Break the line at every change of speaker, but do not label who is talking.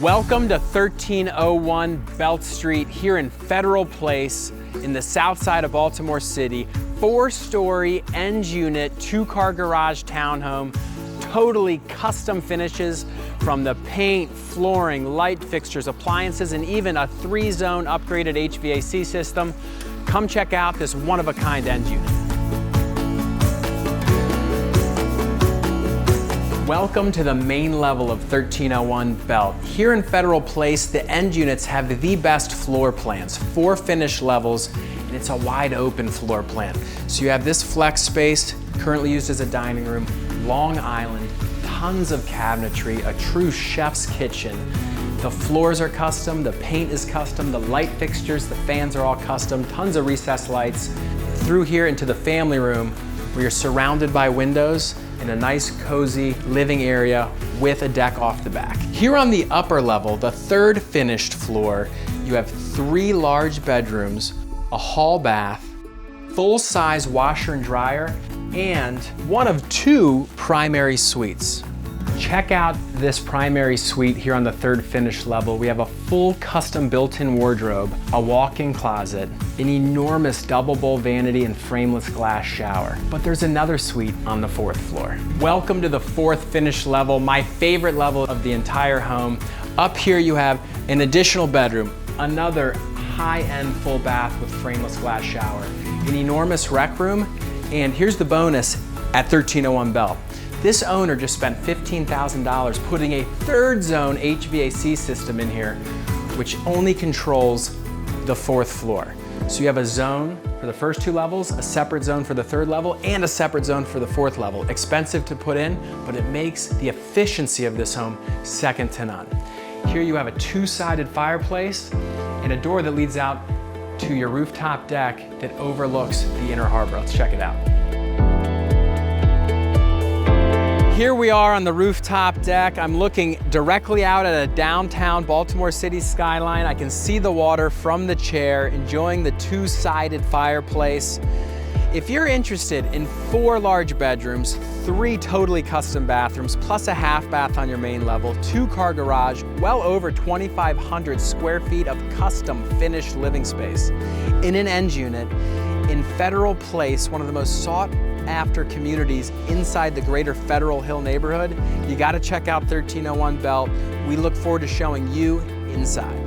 Welcome to 1301 Belt Street here in Federal Place in the south side of Baltimore City. 4-story, end unit, 2-car garage townhome, totally custom finishes from the paint, flooring, light fixtures, appliances, and even a 3-zone upgraded HVAC system. Come check out this one-of-a-kind end unit. Welcome to the main level of 1301 Belt. Here in Federal Place, the end units have the best floor plans, 4 finished levels, and it's a wide open floor plan. So you have this flex space, currently used as a dining room, long island, tons of cabinetry, a true chef's kitchen. The floors are custom, the paint is custom, the light fixtures, the fans are all custom, tons of recessed lights. Through here into the family room, where you're surrounded by windows, in a nice cozy living area with a deck off the back. Here on the upper level, the 3rd finished floor, you have 3 large bedrooms, a hall bath, full-size washer and dryer, and one of 2 primary suites. Check out this primary suite here on the 3rd finished level. We have a full custom built-in wardrobe, a walk-in closet, an enormous double bowl vanity and frameless glass shower. But there's another suite on the 4th floor. Welcome to the 4th finished level, my favorite level of the entire home. Up here you have an additional bedroom, another high-end full bath with frameless glass shower, an enormous rec room, and here's the bonus at 1301 Belt. This owner just spent $15,000 putting a 3rd zone HVAC system in here, which only controls the 4th floor. So you have a zone for the first 2 levels, a separate zone for the 3rd level, and a separate zone for the 4th level. Expensive to put in, but it makes the efficiency of this home second to none. Here you have a 2-sided fireplace and a door that leads out to your rooftop deck that overlooks the inner harbor. Let's check it out. Here we are on the rooftop deck. I'm looking directly out at a downtown Baltimore City skyline. I can see the water from the chair, enjoying the 2-sided fireplace. If you're interested in 4 large bedrooms, 3 totally custom bathrooms, plus a half bath on your main level, 2-car garage, well over 2,500 square feet of custom finished living space in an end unit in Federal Place, one of the most sought after communities inside the greater Federal Hill neighborhood, you gotta check out 1301 Belt. We look forward to showing you inside.